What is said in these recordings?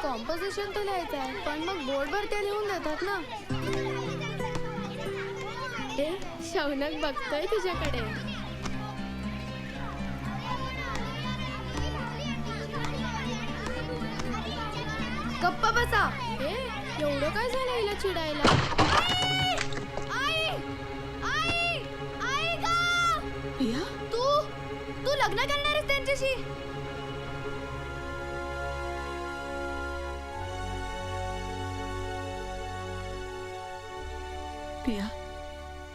Composition तर लिहायचं आहे, पण मग बोर्डवर ते लिहून देतात ना. ए शौनक बघतोय तुझ्याकडे. गप्पा बसा. ए एवढं काय झालं हिला चिडायला? पिया, तू लग्न करणार आहेस त्यांच्याशी? पिया,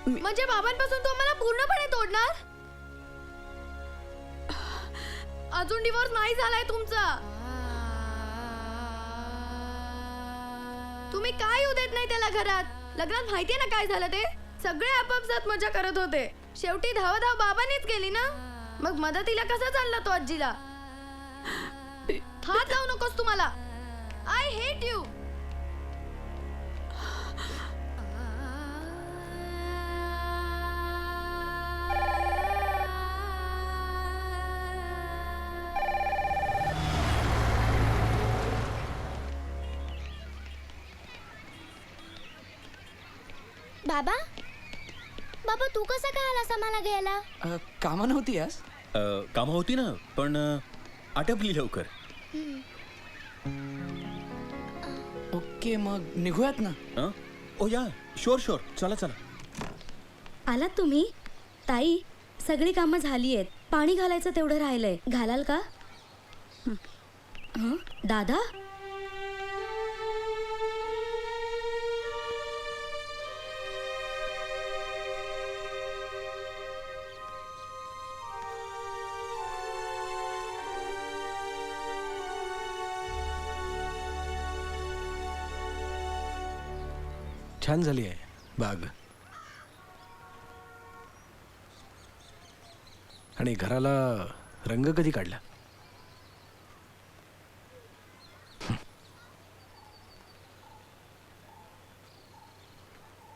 म्हणजे बाबांपासून तू मला पूर्णपणे तोडणार? अजून डिवोर्स नाही झालाय तुमचा. तुम्ही काय येऊ देत नाही त्याला घरात. लग्नात माहितीये ना काय झालं ते. सगळे आपापसात मजा करत होते. शेवटी धाव बाबांनीच केली ना. मग मदतीला कसा चालला तो आजीला? हात लावू नकोस तुम्हाला. I hate you. बाबा बाबा तू कसा काय आलास आम्हाला घ्यायला? कामा नव्हती आज? कामं होती ना, पण आटपली लवकर. ओके, मग निघूयात ना. ओ या, शुअर चला चला. आलात तुम्ही? ताई, सगळी कामं झाली आहेत. पाणी घालायचं तेवढं राहिलंय, घालाल का? दादा, छान झाली आहे बाग. आणि घराला रंग कधी काढला?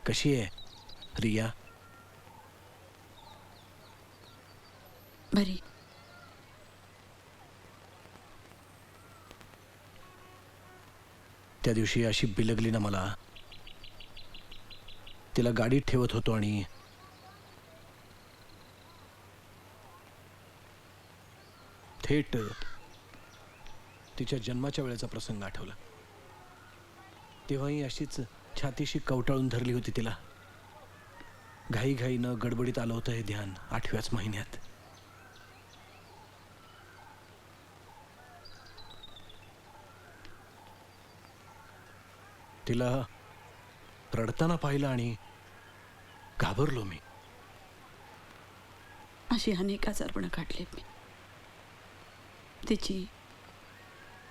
कशी आहे रिया? बरी. त्या दिवशी अशी बिलगली ना मला. तिला गाडीत ठेवत होतो आणि थेट तिच्या जन्माच्या वेळेचा प्रसंग आठवला. तेव्हाही अशीच छातीशी कवटाळून धरली होती तिला. घाईघाईनं गडबडीत आलं होतं हे ध्यान 8व्याच महिन्यात. तिला रडताना पाहिलं आणि घाबरलो मी. अशी अनेक आजारपणं काढलीत मी. तिची,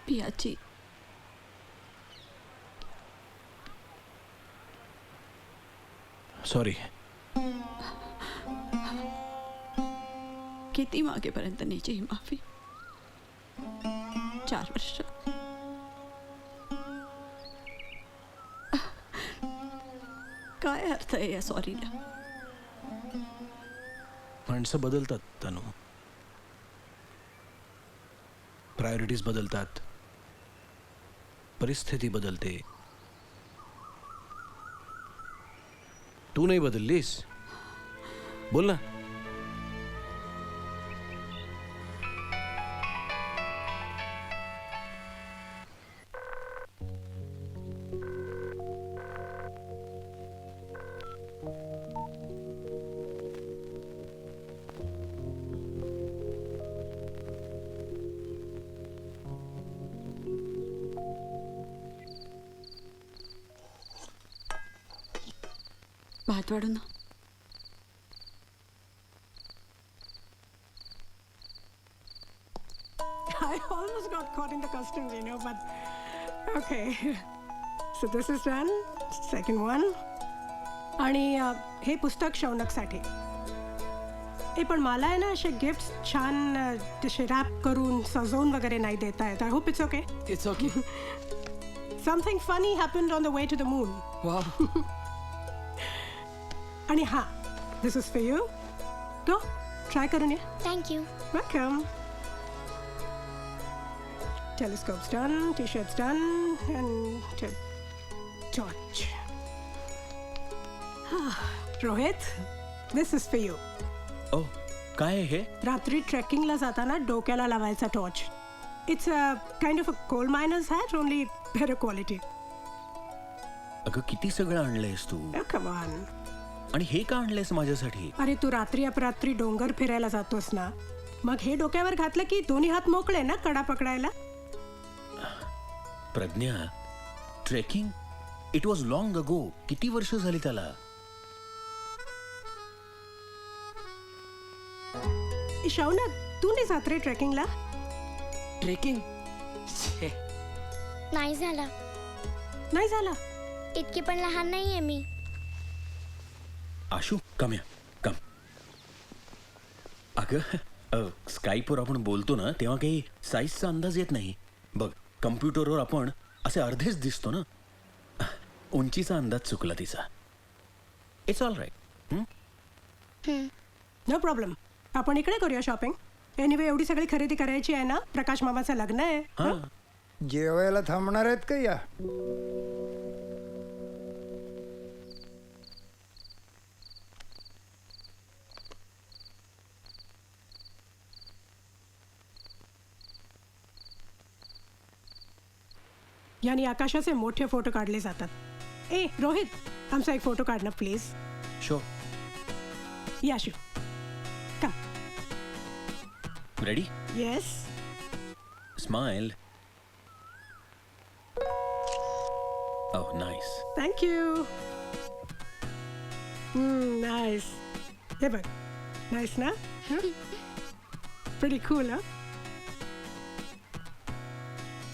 पियाची. सॉरी. किती मागेपर्यंत न्यायची ही माफी? 4 वर्ष. काय अर्थ आहे या सॉरीला? माणसं बदलतात तनु. प्रायोरिटीज बदलतात, परिस्थिती बदलते. तू नाही बदललीस. बोल ना. भात वाढू ना. I almost got caught in the customs, you know, but okay. So this is done. Second one. आणि हे पुस्तक शौनकसाठी. पण मला आहे ना असे गिफ्ट्स छान तसे रॅप करून सजवून वगैरे नाही देता येत. I hope it's okay. It's okay. Something funny happened on the way to the moon. Wow. आणि हा, this is for you. Go try करून ये. Thank you. Welcome. telescope's done, t-shirt's done, and torch. Rohit, this is for you. ओ काय आहे हे? रात्री ट्रेकिंगला जाताना डोक्याला लावायचा torch. It's a kind of a coal miners hat, only better quality. अगं किती सगळं आणलंयस तू, कम ऑन. आणि हे का आणलंयस माझ्यासाठी? अरे तू रात्री अपरात्री डोंगर फिरायला जातोस ना, मग हे डोक्यावर घातलं की दोन्ही हात मोकळे ना कडा पकडायला. Pragya, trekking it was long अगो. किती वर्ष झाली त्याला? शौनक, तू नाही जात रे ट्रेकिंगला? ट्रेकिंग नाही झाला. नाही झाला. इतकी पण लहान नाहीये मी. आशू कम या कम. अगं स्काईपवर आपण बोलतो ना तेव्हा काही साईजचा अंदाज येत नाही. बघ कम्प्युटरवर आपण असे अर्धेच दिसतो ना. उंचीचा अंदाज चुकला तिचा. It's all right. No problem. आपण इकडे करूया शॉपिंग. एनिवे एवढी सगळी खरेदी करायची आहे ना, प्रकाश मामाचं लग्न आहे. हां जेवायला थांबणार आहेत का? या यानी आकाशाचे मोठे फोटो काढले जातात. ए रोहित, आमचा एक फोटो काढ ना प्लीज. शो या शू का. रेडी. येस. स्माइल. ओह नाईस. थँक्यू. नाईस. हे बघ, नाईस ना. Pretty cool.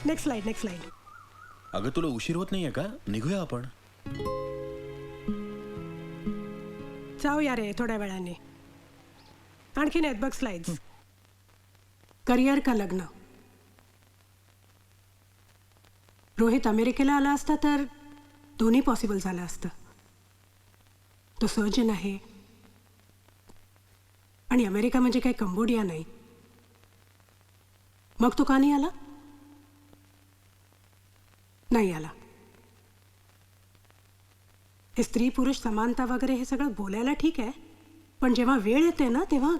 Next slide, next slide. अगं तुला उशीर होत नाहीये का? निघूया आपण. जाऊया रे थोड्या वेळाने. आणखीन आहेत बघ स्लाइड्स. करिअर का लग्न. रोहित अमेरिकेला आला असता तर दोन्ही पॉसिबल झालं असतं. तो सर्जन आहे आणि अमेरिका म्हणजे काही कंबोडिया नाही. मग तो का नाही आला? नाही आला. हे स्त्री पुरुष समानता वगैरे हे सगळं बोलायला ठीक आहे, पण जेव्हा वेळ येते ना तेव्हा